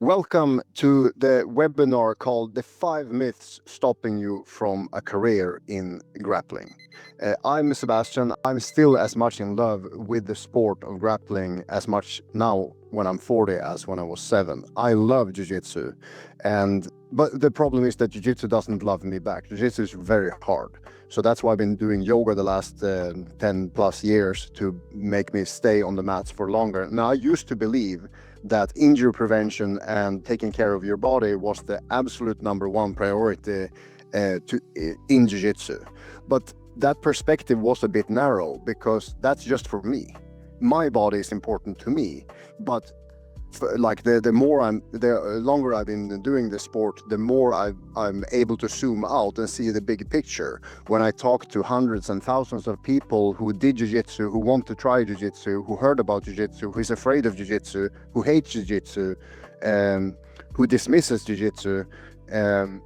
Welcome to the webinar called The 5 Myths Stopping You from a Career in Grappling. I'm Sebastian. I'm still as much in love with the sport of grappling as much now when I'm 40 as when I was 7. I love jiu-jitsu, but the problem is that jiu-jitsu doesn't love me back. Jiu-jitsu is very hard. So that's why I've been doing yoga the last 10 plus years to make me stay on the mats for longer. Now, I used to believe that injury prevention and taking care of your body was the absolute number one priority in jiu-jitsu. But that perspective was a bit narrow because that's just for me. My body is important to me, but the longer I've been doing the sport, the more I'm able to zoom out and see the big picture. When I talk to hundreds and thousands of people who did jiu-jitsu, who want to try jiu-jitsu, who heard about jiu-jitsu, who is afraid of jiu-jitsu, who hates jiu-jitsu, who dismisses jiu-jitsu, um,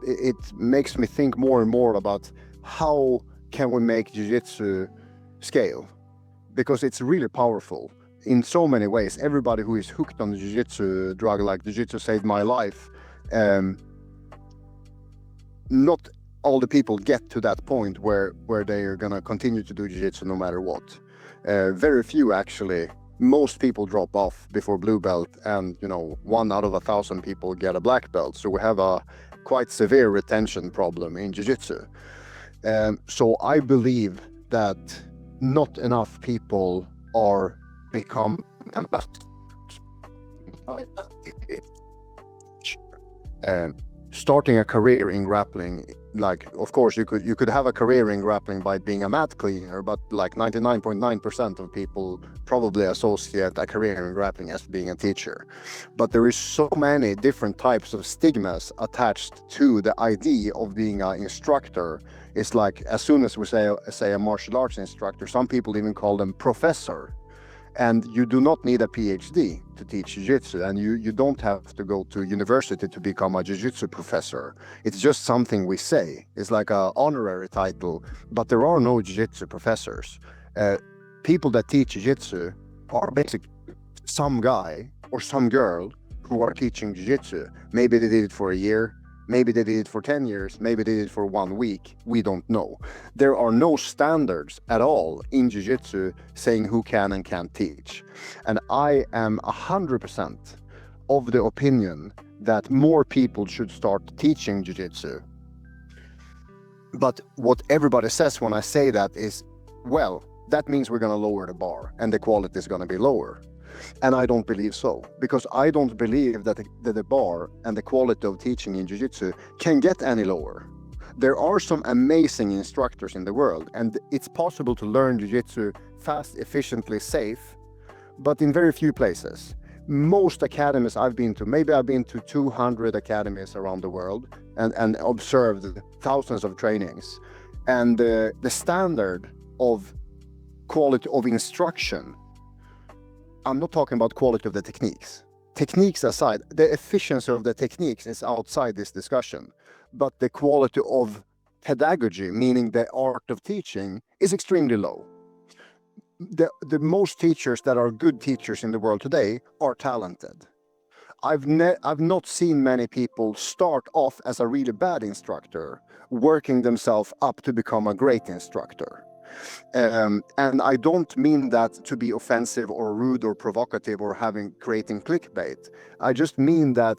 it makes me think more and more about how can we make jiu-jitsu scale, because it's really powerful in so many ways. Everybody who is hooked on the jiu-jitsu drug, like jiu-jitsu saved my life, not all the people get to that point where they are going to continue to do jiu-jitsu no matter what. Very few actually. Most people drop off before blue belt, and 1 out of 1,000 people get a black belt. So we have a quite severe retention problem in jiu-jitsu. So I believe that not enough people are become starting a career in grappling. Like, of course, you could have a career in grappling by being a mat cleaner, but like 99.9% of people probably associate a career in grappling as being a teacher. But there is so many different types of stigmas attached to the idea of being an instructor. It's like, as soon as we say a martial arts instructor, some people even call them professor. And you do not need a PhD to teach jiu-jitsu, and you don't have to go to university to become a jiu-jitsu professor. It's just something we say. It's like an honorary title, but there are no jiu-jitsu professors. People that teach jiu-jitsu are basically some guy or some girl who are teaching jiu-jitsu. Maybe they did it for a year, maybe they did it for 10 years, maybe they did it for 1 week. We don't know. There are no standards at all in jiu-jitsu saying who can and can't teach. And I am 100% of the opinion that more people should start teaching jiu-jitsu. But what everybody says when I say that is, well, that means we're going to lower the bar and the quality is going to be lower. And I don't believe so, because I don't believe that the bar and the quality of teaching in jiu-jitsu can get any lower. There are some amazing instructors in the world, and it's possible to learn jiu-jitsu fast, efficiently, safe, but in very few places. Most academies I've been to, maybe I've been to 200 academies around the world and observed thousands of trainings. And the standard of quality of instruction, I'm not talking about quality of the techniques. Techniques aside, the efficiency of the techniques is outside this discussion. But the quality of pedagogy, meaning the art of teaching, is extremely low. The most teachers that are good teachers in the world today are talented. I've not seen many people start off as a really bad instructor, working themselves up to become a great instructor. And I don't mean that to be offensive or rude or provocative or creating clickbait. I just mean that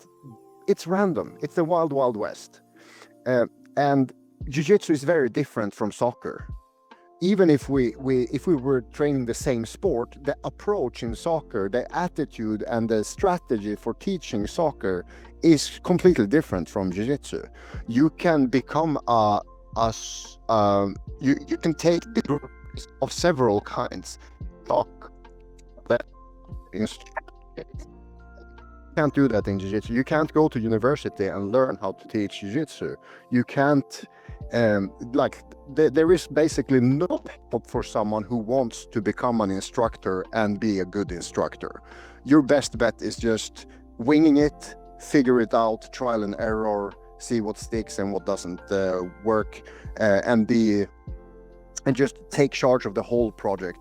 it's random. It's the wild, wild west. And jiu-jitsu is very different from soccer. Even if we were training the same sport, the approach in soccer, the attitude and the strategy for teaching soccer is completely different from jiu-jitsu. You can become you can take degrees of several kinds. You can't do that in jiu-jitsu. You can't go to university and learn how to teach jiu-jitsu. You can't there is basically no hope for someone who wants to become an instructor and be a good instructor. Your best bet is just winging it, figure it out, trial and error, see what sticks and what doesn't work, and just take charge of the whole project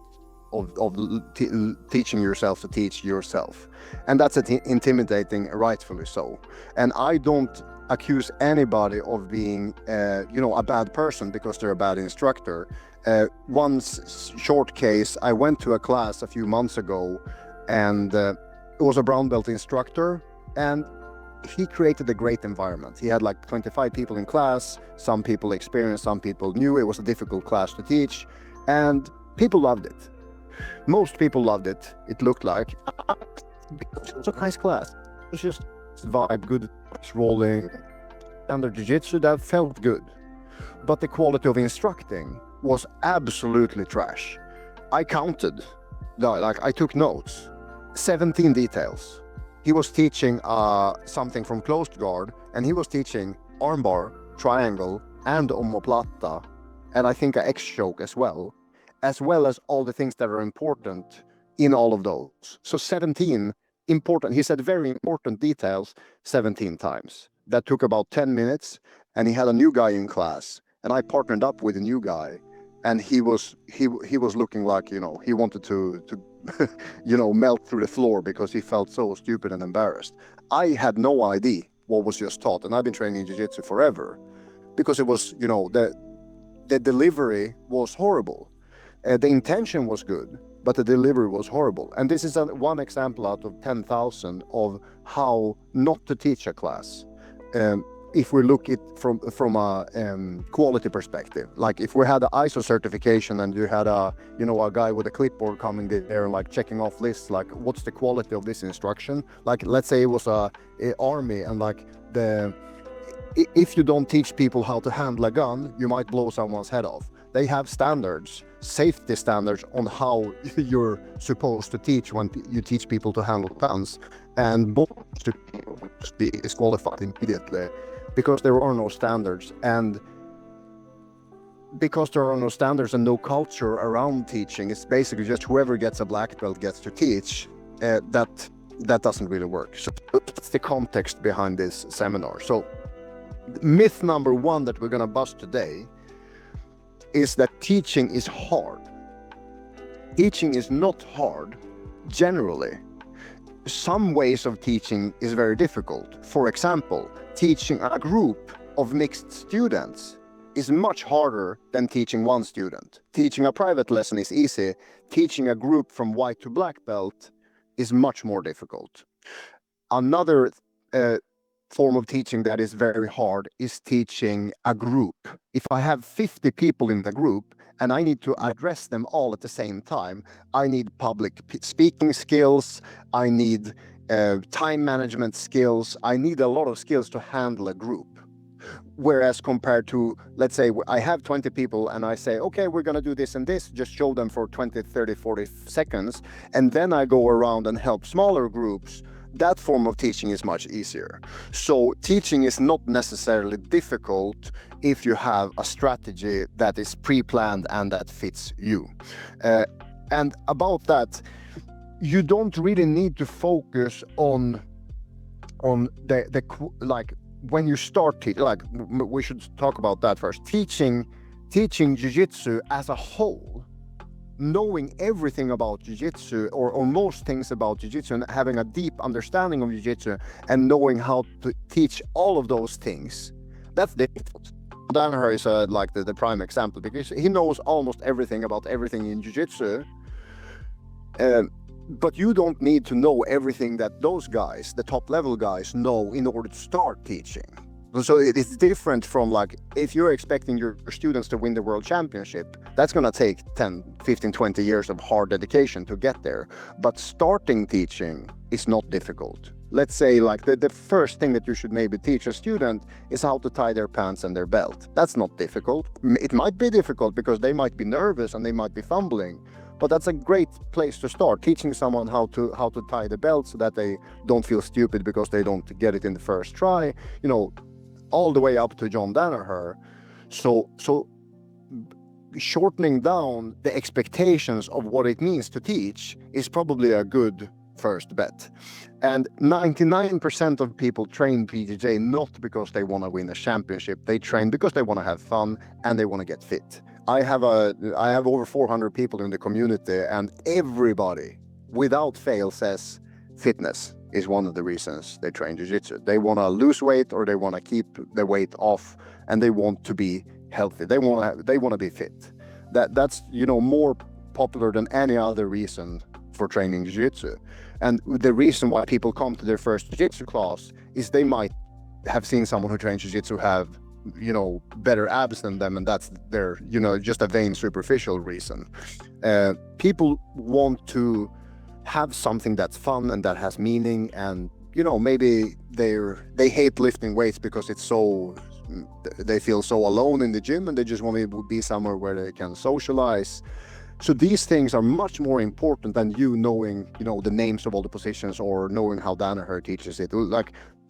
teaching yourself to teach yourself. And that's intimidating, rightfully so. And I don't accuse anybody of being a bad person because they're a bad instructor. One short case, I went to a class a few months ago, and it was a brown belt instructor, and he created a great environment. He had like 25 people in class, some people experienced, some people new. It was a difficult class to teach, and people loved it. Most people loved it, it looked like. It was a nice class. It was just vibe, good rolling, standard jiu-jitsu that felt good. But the quality of instructing was absolutely trash. I counted, like I took notes, 17 details. He was teaching something from closed guard, and he was teaching armbar, triangle, and omoplata, and I think a X-choke as well as all the things that are important in all of those. So 17 important, he said very important details 17 times. That took about 10 minutes, and he had a new guy in class, and I partnered up with a new guy, and he was looking like, he wanted to melt through the floor because he felt so stupid and embarrassed. I had no idea what was just taught, and I've been training jiu-jitsu forever, because it was, the delivery was horrible. The intention was good, but the delivery was horrible. And this is one example out of 10,000 of how not to teach a class. If we look at from a quality perspective, like if we had an ISO certification and you had a guy with a clipboard coming there and like checking off lists, like what's the quality of this instruction? Like let's say it was a army, and like if you don't teach people how to handle a gun, you might blow someone's head off. They have standards, safety standards on how you're supposed to teach when you teach people to handle guns, and both to be disqualified immediately because there are no standards. And because there are no standards and no culture around teaching, it's basically just whoever gets a black belt gets to teach. That doesn't really work. So that's the context behind this seminar. So myth number one that we're going to bust today is that teaching is hard. Teaching is not hard, generally. Some ways of teaching is very difficult. For example, teaching a group of mixed students is much harder than teaching one student. Teaching a private lesson is easy. Teaching a group from white to black belt is much more difficult. Another form of teaching that is very hard is teaching a group. If I have 50 people in the group and I need to address them all at the same time, I need public speaking skills, I need time management skills, I need a lot of skills to handle a group. Whereas compared to, let's say I have 20 people and I say, okay, we're going to do this and this, just show them for 20, 30, 40 seconds, and then I go around and help smaller groups, that form of teaching is much easier. So teaching is not necessarily difficult if you have a strategy that is pre-planned and that fits you. And about that, you don't really need to focus on the like when you start teaching. Like we should talk about that first. Teaching jiu-jitsu as a whole, knowing everything about jiu-jitsu or most things about jiu-jitsu and having a deep understanding of jiu-jitsu and knowing how to teach all of those things, that's difficult. Danaher is like the prime example because he knows almost everything about everything in jiu-jitsu. But you don't need to know everything that those guys, the top level guys, know in order to start teaching. So it is different from like, if you're expecting your students to win the world championship, that's going to take 10, 15, 20 years of hard dedication to get there. But starting teaching is not difficult. Let's say like the first thing that you should maybe teach a student is how to tie their pants and their belt. That's not difficult. It might be difficult because they might be nervous and they might be fumbling, but that's a great place to start, teaching someone how to tie the belt so that they don't feel stupid because they don't get it in the first try, all the way up to John Danaher. So shortening down the expectations of what it means to teach is probably a good first bet. And 99% of people train BJJ not because they want to win a championship. They train because they want to have fun and they want to get fit. I have over 400 people in the community, and everybody without fail says fitness is one of the reasons they train jiu-jitsu. They want to lose weight, or they want to keep the weight off, and they want to be healthy. They want to be fit. That's more popular than any other reason for training jiu-jitsu. And the reason why people come to their first jiu-jitsu class is they might have seen someone who trains jiu-jitsu have better abs than them, and that's their just a vain superficial reason. People want to have something that's fun and that has meaning, and maybe they hate lifting weights because they feel so alone in the gym, and they just want to be somewhere where they can socialize. So these things are much more important than you knowing the names of all the positions, or knowing how Danaher teaches it.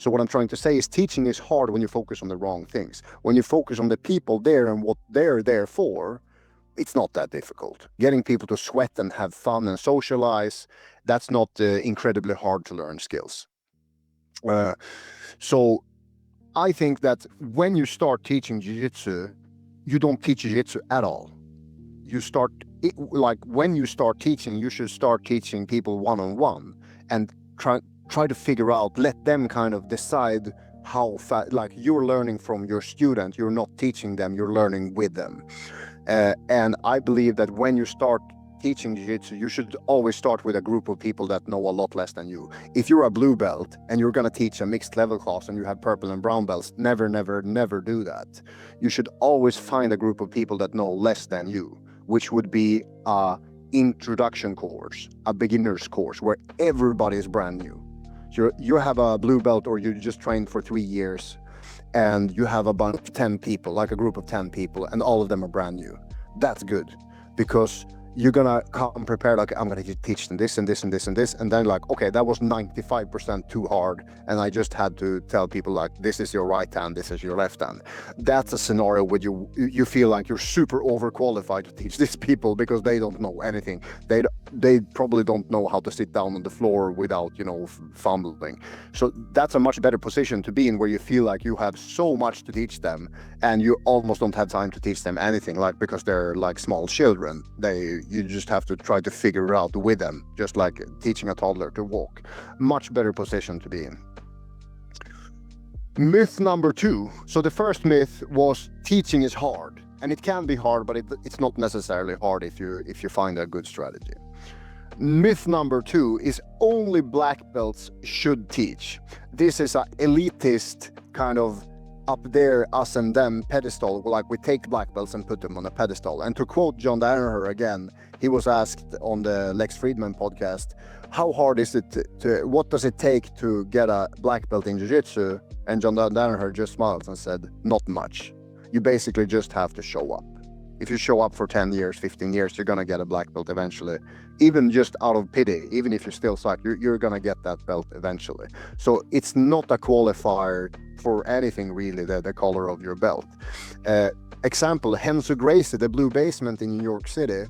So what I'm trying to say is, teaching is hard when you focus on the wrong things. When you focus on the people there and what they're there for, it's not that difficult. Getting people to sweat and have fun and socialize, that's not incredibly hard to learn skills. So I think that when you start teaching jiu-jitsu, you don't teach jiu-jitsu at all. When you start teaching, you should start teaching people one-on-one, and try to figure out, let them kind of decide how fast, you're learning from your student, you're not teaching them, you're learning with them. And I believe that when you start teaching jiu-jitsu, you should always start with a group of people that know a lot less than you. If you're a blue belt and you're going to teach a mixed level class and you have purple and brown belts, never do that. You should always find a group of people that know less than you, which would be a introduction course, a beginner's course, where everybody is brand new. You have a blue belt, or you just trained for 3 years, and you have a bunch of 10 people, like a group of 10 people, and all of them are brand new. That's good, because you're gonna come prepared, I'm gonna teach them this and this and this and this, and then okay, that was 95% too hard, and I just had to tell people this is your right hand, this is your left hand. That's a scenario where you feel like you're super overqualified to teach these people, because they don't know anything. They probably don't know how to sit down on the floor without fumbling. So that's a much better position to be in, where you feel like you have so much to teach them, and you almost don't have time to teach them anything, because they're like small children. You just have to try to figure it out with them, just like teaching a toddler to walk. Much better position to be in. Myth number 2. So the first myth was teaching is hard, and it can be hard, but it's not necessarily hard if you find a good strategy. Myth number 2 is only black belts should teach. This is an elitist kind of up there, us and them pedestal. We take black belts and put them on a pedestal. And to quote John Danaher again, he was asked on the Lex Friedman podcast, how hard is it what does it take to get a black belt in jiu-jitsu? And John Danaher just smiled and said, not much. You basically just have to show up. If you show up for 10 years, 15 years, you're gonna get a black belt eventually. Even just out of pity, even if you still suck, you're gonna get that belt eventually. So it's not a qualifier for anything really, the color of your belt. Example, Renzo Gracie, the blue basement in New York City.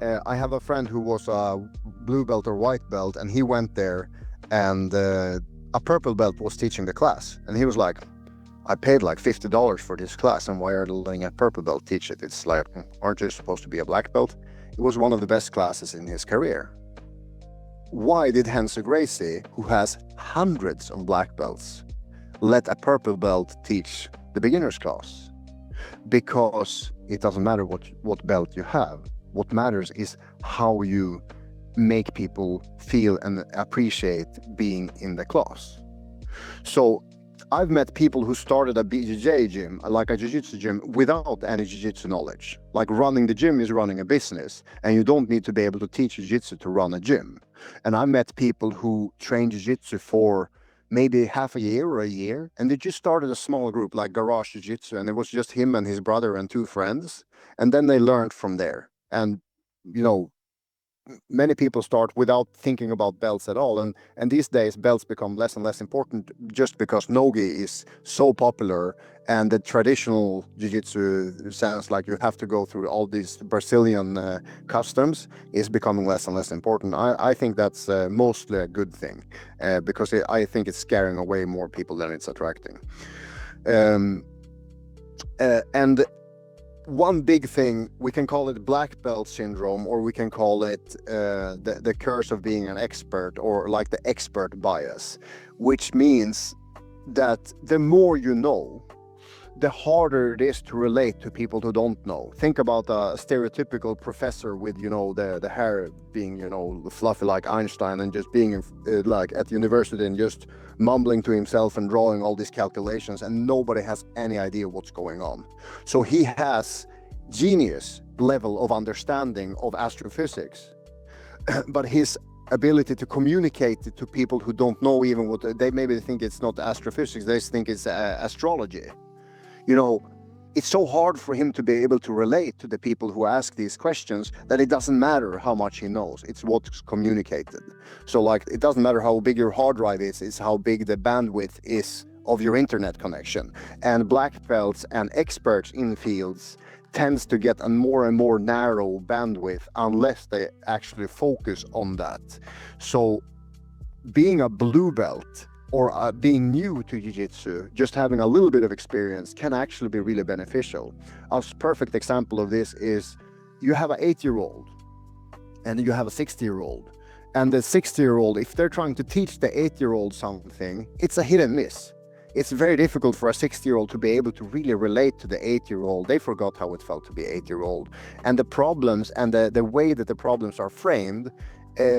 I have a friend who was a blue belt or white belt, and he went there, and a purple belt was teaching the class, and he was like, I paid $50 for this class, and why are they letting a purple belt teach it? It's aren't you supposed to be a black belt? It was one of the best classes in his career. Why did Renzo Gracie, who has hundreds of black belts, let a purple belt teach the beginner's class? Because it doesn't matter what belt you have. What matters is how you make people feel and appreciate being in the class. So I've met people who started a BJJ gym, like a jiu-jitsu gym, without any jiu-jitsu knowledge. Running the gym is running a business, and you don't need to be able to teach jiu-jitsu to run a gym. And I met people who trained jiu-jitsu for maybe half a year or a year, and they just started a small group, like Garage Jiu-Jitsu, and it was just him and his brother and 2 friends, and then they learned from there. And many people start without thinking about belts at all, and these days belts become less and less important, just because nogi is so popular, and the traditional jiu-jitsu sounds like you have to go through all these Brazilian customs is becoming less and less important. I think that's mostly a good thing, because I think it's scaring away more people than it's attracting. And one big thing, we can call it black belt syndrome, or we can call it the curse of being an expert, or like the expert bias, which means that the more you know, the harder it is to relate to people who don't know. Think about a stereotypical professor with, the hair being, fluffy like Einstein, and just being like at university and just mumbling to himself and drawing all these calculations, and nobody has any idea what's going on. So he has genius level of understanding of astrophysics, but his ability to communicate it to people who don't know even what they maybe think it's not astrophysics, they think it's astrology. It's so hard for him to be able to relate to the people who ask these questions that it doesn't matter how much he knows. It's what's communicated. So like, it doesn't matter how big your hard drive is, it's how big the bandwidth is of your internet connection. And black belts and experts in fields tends to get a more and more narrow bandwidth unless they actually focus on that. So being a blue belt, or being new to jiu-jitsu, just having a little bit of experience can actually be really beneficial. A perfect example of this is, you have an 8-year-old and you have a 60-year-old. And the 60-year-old, if they're trying to teach the 8-year-old something, it's a hit and miss. It's very difficult for a 60-year-old to be able to really relate to the 8-year-old. They forgot how it felt to be 8-year-old. And the problems and the way that the problems are framed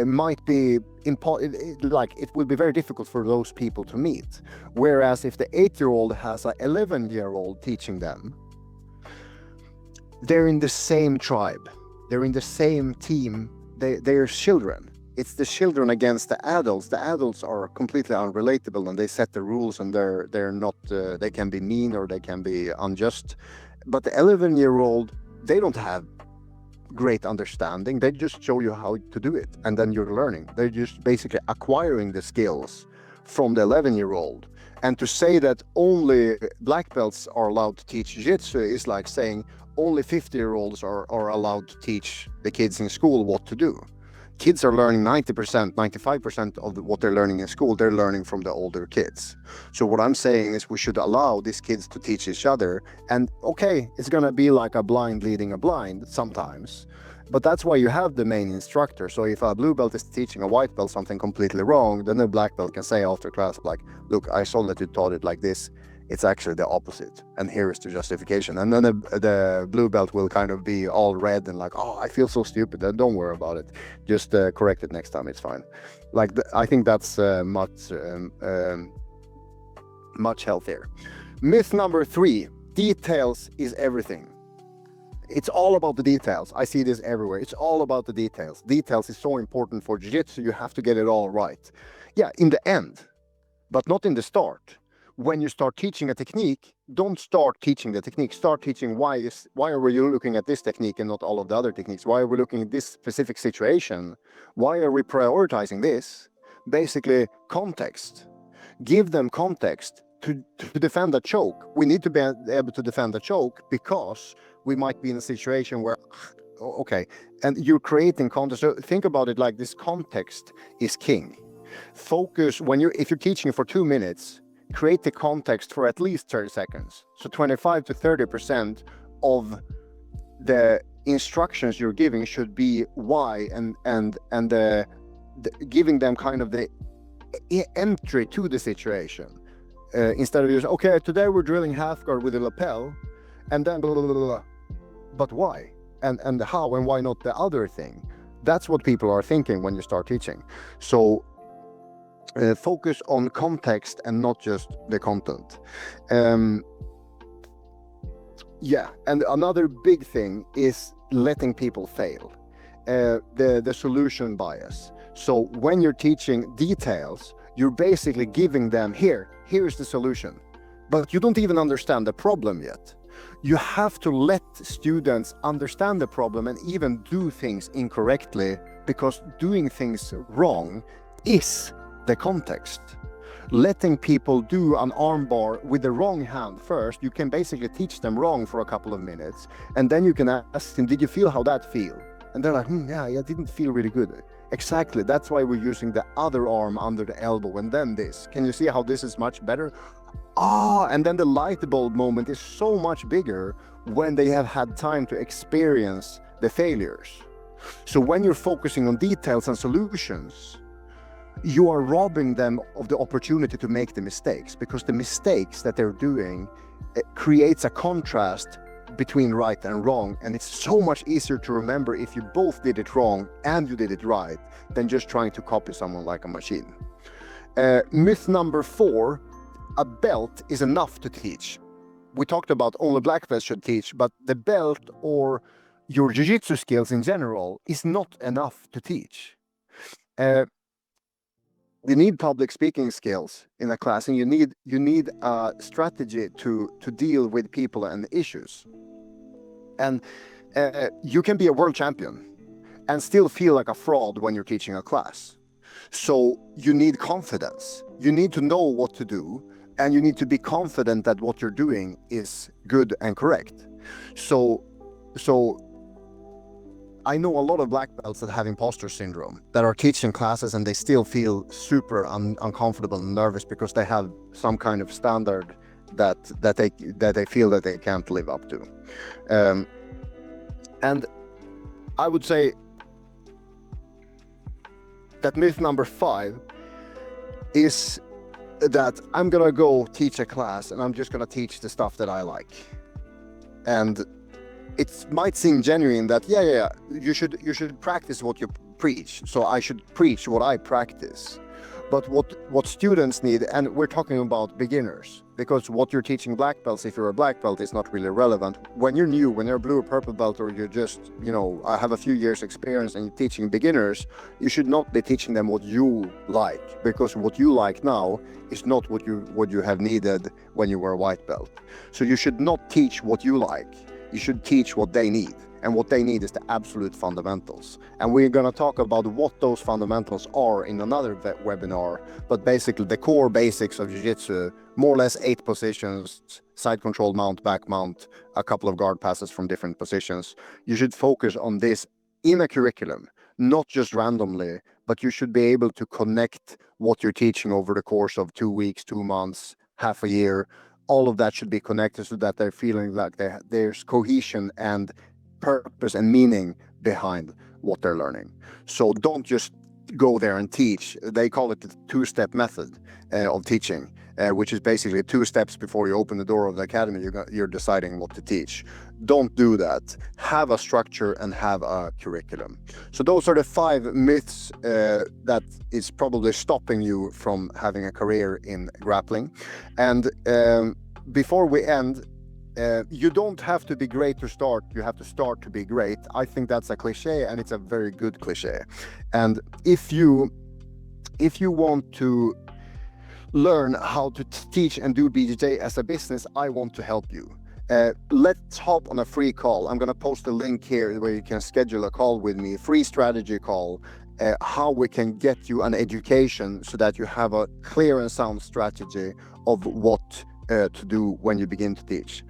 might be it will be very difficult for those people to meet. Whereas if the 8-year-old has an 11-year-old teaching them, they're in the same tribe, they're in the same team, they're children. It's the children against the adults. The adults are completely unrelatable, and they set the rules, and they're not they can be mean or they can be unjust. But the 11-year-old, they don't have great understanding. They just show you how to do it, and then you're learning. They're just basically acquiring the skills from the 11-year-old. And to say that only black belts are allowed to teach jiu-jitsu is like saying only 50-year-olds are allowed to teach the kids in school what to do. Kids are learning 90%, 95% of what they're learning in school, they're learning from the older kids. So what I'm saying is we should allow these kids to teach each other. And okay, it's gonna be like a blind leading a blind sometimes, but that's why you have the main instructor. So if a blue belt is teaching a white belt something completely wrong, then the black belt can say after class, like, look, I saw that you taught it like this. It's actually the opposite, and here is the justification. And then the blue belt will kind of be all red and like, oh, I feel so stupid. Then don't worry about it. Just correct it next time. It's fine. Like, I think that's much healthier. Myth number 3: details is everything. It's all about the details. I see this everywhere. It's all about the details. Details is so important for jiu-jitsu. You have to get it all right. Yeah, in the end, but not in the start. When you start teaching a technique, don't start teaching the technique. Start teaching why are we looking at this technique and not all of the other techniques? Why are we looking at this specific situation? Why are we prioritizing this? Basically, context. Give them context to defend a choke. We need to be able to defend a choke because we might be in a situation where, okay, and you're creating context. So think about it like this: context is king. Focus if you're teaching for 2 minutes, create the context for at least 30 seconds. So 25 to 30% of the instructions you're giving should be why, and giving them kind of the entry to the situation. Instead of just, okay, today we're drilling half guard with a lapel, and then blah, blah, blah, blah. But why? And how, and why not the other thing? That's what people are thinking when you start teaching. So focus on context and not just the content. Yeah, and another big thing is letting people fail. The solution bias. So when you're teaching details, you're basically giving them, here's the solution, but you don't even understand the problem yet. You have to let students understand the problem and even do things incorrectly, because doing things wrong is the context. Letting people do an armbar with the wrong hand first, you can basically teach them wrong for a couple of minutes, and then you can ask them, did you feel how that feel? And they're like, yeah, it didn't feel really good. Exactly, that's why we're using the other arm under the elbow and then this. Can you see how this is much better? And then the light bulb moment is so much bigger when they have had time to experience the failures. So when you're focusing on details and solutions, you are robbing them of the opportunity to make the mistakes, because the mistakes that they're doing creates a contrast between right and wrong, and it's so much easier to remember if you both did it wrong and you did it right than just trying to copy someone like a machine. Myth number 4, a belt is enough to teach. We talked about only black belts should teach, but the belt or your jiu-jitsu skills in general is not enough to teach. You need public speaking skills in a class, and you need a strategy to deal with people and issues. And you can be a world champion and still feel like a fraud when you're teaching a class. So you need confidence. You need to know what to do, and you need to be confident that what you're doing is good and correct. So I know a lot of black belts that have imposter syndrome, that are teaching classes and they still feel super uncomfortable and nervous because they have some kind of standard that they feel that they can't live up to. And I would say that myth number 5 is that I'm gonna go teach a class and I'm just gonna teach the stuff that I like. And it might seem genuine that you should practice what you preach, so I should preach what I practice. But what students need, and we're talking about beginners, because what you're teaching black belts, if you're a black belt, is not really relevant. When you're new, when you're a blue or purple belt, or you're just, I have a few years experience and you're teaching beginners, you should not be teaching them what you like, because what you like now is not what you have needed when you were a white belt. So you should not teach what you like. You should teach what they need, and what they need is the absolute fundamentals. And we're going to talk about what those fundamentals are in another webinar, but basically the core basics of jiu-jitsu, more or less 8 positions, side control mount, back mount, a couple of guard passes from different positions. You should focus on this in a curriculum, not just randomly, but you should be able to connect what you're teaching over the course of 2 weeks, 2 months, half a year. All of that should be connected so that they're feeling like there's cohesion and purpose and meaning behind what they're learning. So don't just go there and teach. They call it the 2-step method of teaching, which is basically 2 steps before you open the door of the academy. You're deciding what to teach. Don't do that. Have a structure and have a curriculum. So those are the 5 myths that is probably stopping you from having a career in grappling. And before we end, you don't have to be great to start. You have to start to be great. I think that's a cliche, and it's a very good cliche. And if you want to learn how to teach and do BJJ as a business, I want to help you. Let's hop on a free call. I'm going to post a link here where you can schedule a call with me, free strategy call, how we can get you an education so that you have a clear and sound strategy of what to do when you begin to teach.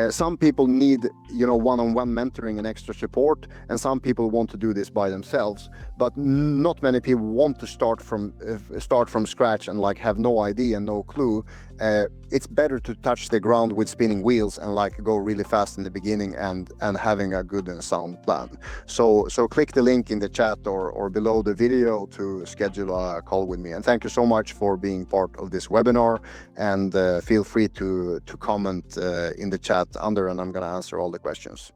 Some people need, one-on-one mentoring and extra support, and some people want to do this by themselves. But not many people want to start from scratch and have no idea and no clue. It's better to touch the ground with spinning wheels and go really fast in the beginning and having a good and sound plan. So click the link in the chat or below the video to schedule a call with me. And thank you so much for being part of this webinar. And feel free to comment in the chat under, and I'm going to answer all the questions.